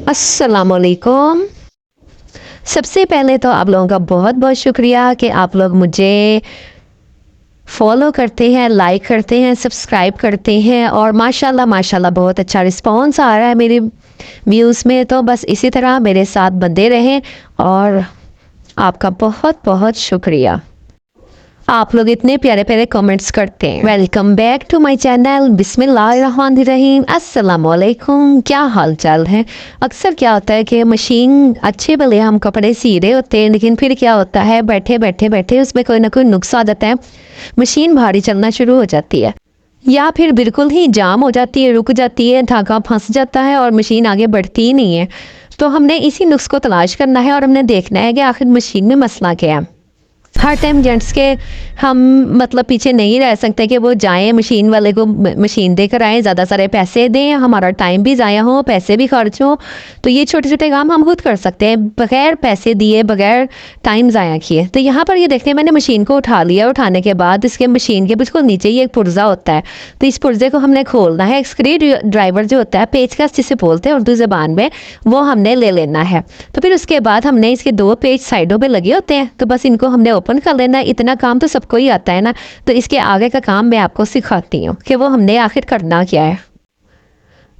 अस्सलामुअलैकुम। सबसे पहले तो आप लोगों का बहुत बहुत शुक्रिया कि आप लोग मुझे फॉलो करते हैं, लाइक करते हैं, सब्सक्राइब करते हैं और माशाल्लाह माशाल्लाह बहुत अच्छा रिस्पांस आ रहा है मेरे व्यूज़ में। तो बस इसी तरह मेरे साथ बंधे रहें और आपका बहुत बहुत शुक्रिया। आप लोग इतने प्यारे प्यारे कमेंट्स करते हैं। Welcome back to my channel. बिस्मिल्लाहिर्रहमानिर्रहीम। अस्सलाम वालेकुम। क्या हाल चाल है। अक्सर क्या होता है कि मशीन अच्छे भले हम कपड़े सी रहे होते हैं, लेकिन फिर क्या होता है बैठे बैठे बैठे उसमें कोई ना कोई नुक्स आ जाता है। मशीन भारी चलना शुरू हो जाती है या फिर बिल्कुल ही जाम हो जाती है, रुक जाती है, धागा फंस जाता है और मशीन आगे बढ़ती ही नहीं है। तो हमने इसी नुक्स को तलाश करना है और हमने देखना है कि आखिर मशीन में मसला क्या है। हर टाइम जेंट्स के हम मतलब पीछे नहीं रह सकते कि वो जाएं मशीन वाले को मशीन देकर आए, ज़्यादा सारे पैसे दें, हमारा टाइम भी ज़ाया हो, पैसे भी खर्च हो। तो ये छोटे छोटे काम हम खुद कर सकते हैं बगैर पैसे दिए, बगैर टाइम ज़ाया किए। तो यहाँ पर ये देखते हैं मैंने मशीन को उठा लिया। उठाने के बाद इसके मशीन के बिल्कुल नीचे ही एक पुर्जा होता है। तो इस पुर्जे को हमने खोलना है। एक स्क्रू ड्राइवर जो होता है, पेचकस जिसे बोलते हैं उर्दू ज़बान में, वो हमने ले लेना है। तो फिर उसके बाद हमने इसके 2 पेच साइडों पे लगे होते हैं, तो बस इनको हमने ओपन कर लेना। इतना काम तो सबको ही आता है ना। तो इसके आगे का काम मैं आपको सिखाती हूँ कि वो हमने आखिर करना क्या है।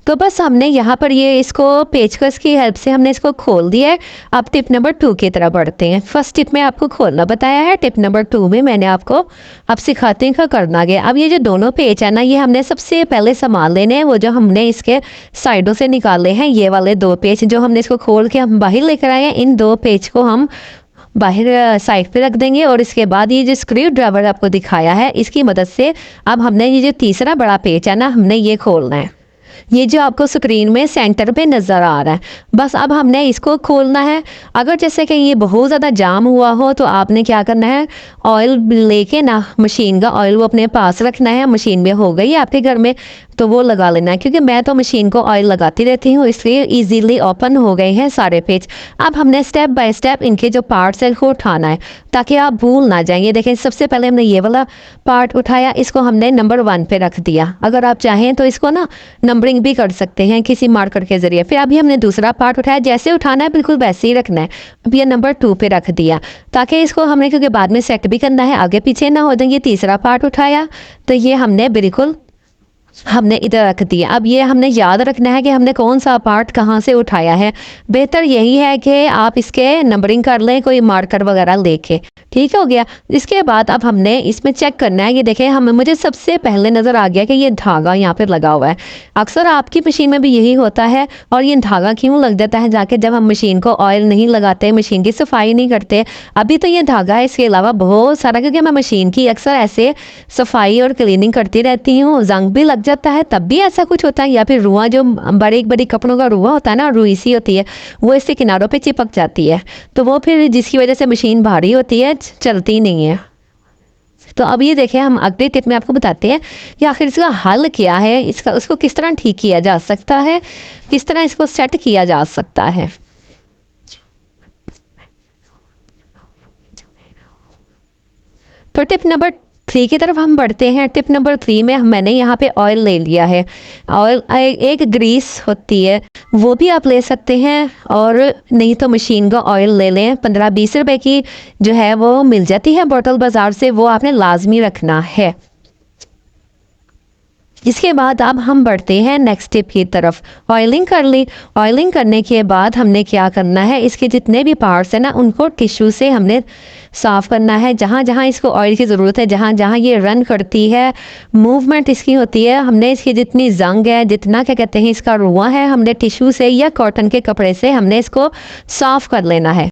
तो बस हमने यहाँ पर ये इसको पेचकस की हेल्प से हमने इसको खोल दिया है। अब टिप नंबर 2 की तरफ बढ़ते हैं। फर्स्ट टिप में आपको खोलना बताया है, टिप नंबर 2 में मैंने आपको अब सिखाते हैं क्या करना गया। अब ये जो दोनों पेच है ना, ये हमने सबसे पहले संभाल लेने हैं। वो जो हमने इसके साइडों से निकाले हैं, ये वाले 2 पेच जो हमने इसको खोल के हम बाहर लेकर आए हैं, इन 2 पेच को हम बाहर साइड पे रख देंगे। और इसके बाद ये जो स्क्रू ड्राइवर आपको दिखाया है, इसकी मदद से अब हमने ये जो तीसरा बड़ा पेच है ना, हमने ये खोलना है। ये जो आपको स्क्रीन में सेंटर पे नज़र आ रहा है, बस अब हमने इसको खोलना है। अगर जैसे कि ये बहुत ज़्यादा जाम हुआ हो तो आपने क्या करना है, ऑयल लेके ना मशीन का ऑयल वो अपने पास रखना है। मशीन में हो गई आपके घर में तो वो लगा लेना है, क्योंकि मैं तो मशीन को ऑयल लगाती रहती हूँ, इसलिए इजीली ओपन हो गए हैं सारे पेज। अब हमने स्टेप बाय स्टेप इनके जो पार्ट्स हैं को उठाना है ताकि आप भूल ना जाएं। ये देखें, सबसे पहले हमने ये वाला पार्ट उठाया, इसको हमने नंबर 1 पे रख दिया। अगर आप चाहें तो इसको ना नंबरिंग भी कर सकते हैं किसी मार्कर के जरिए। फिर अभी हमने दूसरा पार्ट उठाया, जैसे उठाना है बिल्कुल वैसे ही रखना है। अब ये नंबर 2 पे रख दिया ताकि इसको हमने, क्योंकि बाद में सेट भी करना है, आगे पीछे ना हो जाए। ये तीसरा पार्ट उठाया तो ये हमने बिल्कुल हमने इधर रख दिया। अब ये हमने याद रखना है कि हमने कौन सा पार्ट कहाँ से उठाया है। बेहतर यही है कि आप इसके नंबरिंग कर लें कोई मार्कर वगैरह लेके। ठीक हो गया। इसके बाद अब हमने इसमें चेक करना है। ये देखें, हम मुझे सबसे पहले नज़र आ गया कि ये धागा यहाँ पर लगा हुआ है। अक्सर आपकी मशीन में भी यही होता है। और ये धागा क्यों लग जाता है, जाके जब हम मशीन को ऑयल नहीं लगाते, मशीन की सफाई नहीं करते। अभी तो ये धागा है, इसके अलावा बहुत सारा, क्योंकि मैं मशीन की अक्सर ऐसे सफाई और क्लीनिंग करती रहती हूँ, जंग भी लग जाता है तब भी ऐसा कुछ होता है। या फिर रुआ, जो बड़े बड़ी कपड़ों का रुआ होता है ना, रुई सी होती है, वो इससे किनारों पे चिपक जाती है, तो वो फिर जिसकी वजह से मशीन भारी होती है, चलती नहीं है। तो अब ये देखें, हम अगले टिप में आपको बताते हैं कि आखिर इसका हल क्या है, इसका उसको किस तरह ठीक किया जा सकता है, किस तरह इसको सेट किया जा सकता है। तो टिप नंबर 3 की तरफ हम बढ़ते हैं। टिप नंबर 3 में मैंने यहाँ पे ऑयल ले लिया है। ऑयल एक ग्रीस होती है, वो भी आप ले सकते हैं, और नहीं तो मशीन का ऑयल ले लें। 15-20 रुपए की जो है वो मिल जाती है बोतल बाज़ार से, वो आपने लाजमी रखना है। इसके बाद अब हम बढ़ते हैं नेक्स्ट टिप की तरफ। ऑयलिंग कर ली। ऑयलिंग करने के बाद हमने क्या करना है, इसके जितने भी पार्ट्स हैं ना, उनको टिश्यू से हमने साफ़ करना है। जहाँ जहाँ इसको ऑयल की ज़रूरत है, जहाँ जहाँ ये रन करती है, मूवमेंट इसकी होती है, हमने इसकी जितनी जंग है, जितना क्या कहते हैं इसका रुआ है, हमने टिश्यू से या कॉटन के कपड़े से हमने इसको साफ़ कर लेना है।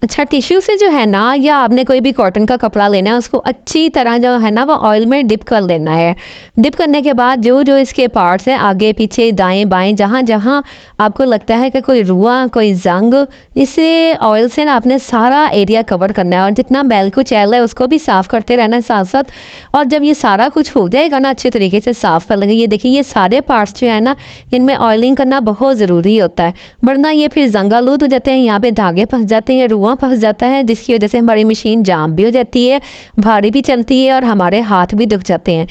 अच्छा, टिश्यू से जो है ना, या आपने कोई भी कॉटन का कपड़ा लेना है, उसको अच्छी तरह जो है ना वो ऑयल में डिप कर लेना है। डिप करने के बाद जो जो इसके पार्ट्स हैं, आगे पीछे दाएं बाएं, जहाँ जहाँ आपको लगता है कि कोई रुआ, कोई जंग, इसे ऑयल से ना आपने सारा एरिया कवर करना है। और जितना बैल को चैल है उसको भी साफ़ करते रहना है साथ साथ। और जब ये सारा कुछ हो जाएगा ना, अच्छे तरीके से साफ़ कर लेंगे। ये देखिए, ये सारे पार्ट्स जो है ना, इनमें ऑयलिंग करना बहुत ज़रूरी होता है, वरना ये फिर जंगालूद हो जाते हैं, यहाँ पे धागे फंस जाते हैं, रुआ फंस जाता है, जिसकी वजह से हमारी मशीन जाम भी हो जाती है, भारी भी चलती है और हमारे हाथ भी दुख जाते हैं।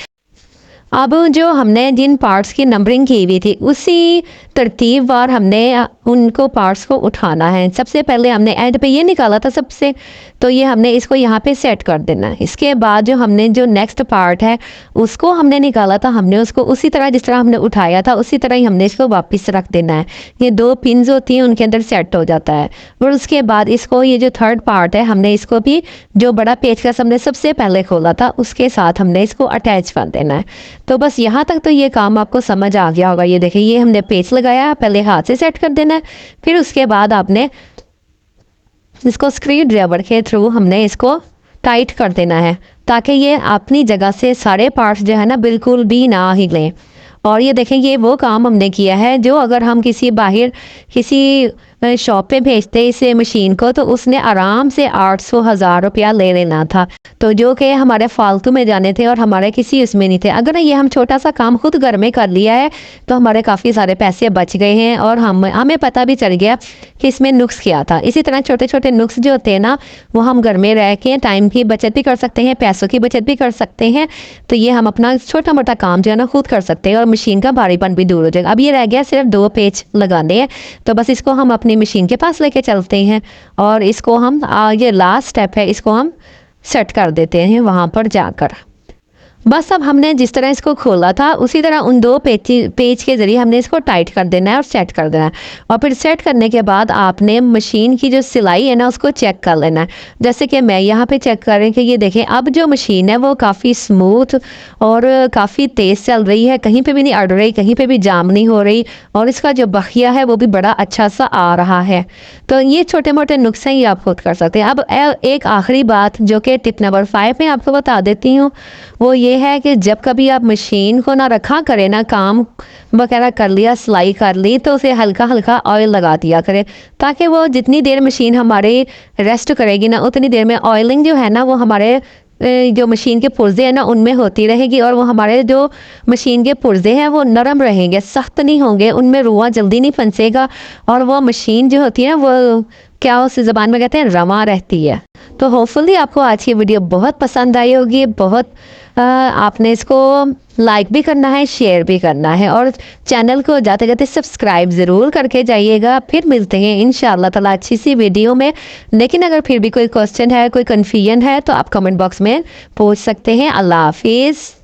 अब जो हमने जिन पार्ट्स की नंबरिंग की हुई थी उसी तरतीब वार हमने उनको पार्ट्स को उठाना है। सबसे पहले हमने एंड पे ये निकाला था सबसे, तो ये हमने इसको यहाँ पे सेट कर देना है। इसके बाद जो हमने जो नेक्स्ट पार्ट है उसको हमने निकाला था, हमने उसको उसी तरह जिस तरह हमने उठाया था उसी तरह ही हमने इसको वापस रख देना है। ये 2 पिन्स होती हैं उनके अंदर सेट हो जाता है। और उसके बाद इसको ये जो थर्ड पार्ट है हमने इसको भी जो बड़ा पेचकस हमने सबसे पहले खोला था उसके साथ हमने इसको अटैच कर देना है। तो बस यहाँ तक तो ये काम आपको समझ आ गया होगा। ये देखिए ये हमने पेच लगाया, पहले हाथ से सेट कर देना है, फिर उसके बाद आपने इसको स्क्रू ड्राइवर के थ्रू हमने इसको टाइट कर देना है ताकि ये अपनी जगह से सारे पार्ट्स जो है ना बिल्कुल भी ना हिलें। और ये देखें ये वो काम हमने किया है जो अगर हम किसी बाहर किसी शॉप पे भेजते इस मशीन को तो उसने आराम से 800-1000 रुपया ले लेना था, तो जो कि हमारे फालतू में जाने थे और हमारे किसी उसमें नहीं थे। अगर ये हम छोटा सा काम खुद घर में कर लिया है तो हमारे काफ़ी सारे पैसे बच गए हैं और हमें पता भी चल गया कि इसमें नुक्स क्या था। इसी तरह छोटे छोटे नुक्स जो होते हैं ना वो हम घर में रह के टाइम की बचत भी कर सकते हैं, पैसों की बचत भी कर सकते हैं। तो ये हम अपना छोटा मोटा काम जो है ना खुद कर सकते हैं और मशीन का भारीपन भी दूर हो जाएगा। अब ये रह गया सिर्फ 2 पेच लगाने हैं, तो बस इसको हम अपनी मशीन के पास लेके चलते हैं और इसको हम ये लास्ट स्टेप है इसको हम सेट कर देते हैं वहाँ पर जाकर। बस अब हमने जिस तरह इसको खोला था उसी तरह उन 2 पेज के ज़रिए हमने इसको टाइट कर देना है और सेट कर देना है। और फिर सेट करने के बाद आपने मशीन की जो सिलाई है ना उसको चेक कर लेना है। जैसे कि मैं यहाँ पे चेक कर रही हूँ कि ये देखें अब जो मशीन है वो काफ़ी स्मूथ और काफ़ी तेज़ चल रही है, कहीं पे भी नहीं अड़ रही, कहीं पे भी जाम नहीं हो रही और इसका जो बखिया है वो भी बड़ा अच्छा सा आ रहा है। तो ये छोटे मोटे नुस्खे ही आप खुद कर सकते हैं। अब एक आखिरी बात जो कि टिप नंबर 5 में आपको बता देती हूँ वो ये है कि जब कभी आप मशीन को ना रखा करें ना, काम वगैरह कर लिया, सिलाई कर ली, तो उसे हल्का हल्का ऑयल लगा दिया करें ताकि वो जितनी देर मशीन हमारी रेस्ट करेगी ना उतनी देर में ऑयलिंग जो है ना वो हमारे जो मशीन के पुर्जे हैं ना उनमें होती रहेगी और वो हमारे जो मशीन के पुर्जे हैं वो नरम रहेंगे, सख्त नहीं होंगे, उनमें रुआ जल्दी नहीं फंसेगा और वो मशीन जो होती है वो क्या उस ज़बान में कहते हैं रवा रहती है। तो होपफुली आपको आज की वीडियो बहुत पसंद आई होगी। बहुत आपने इसको लाइक भी करना है, शेयर भी करना है और चैनल को जाते जाते सब्सक्राइब ज़रूर करके जाइएगा। फिर मिलते हैं इंशाअल्लाह ताला अच्छी सी वीडियो में। लेकिन अगर फिर भी कोई क्वेश्चन है, कोई कन्फ्यूजन है तो आप कमेंट बॉक्स में पूछ सकते हैं। अल्लाह हाफिज़।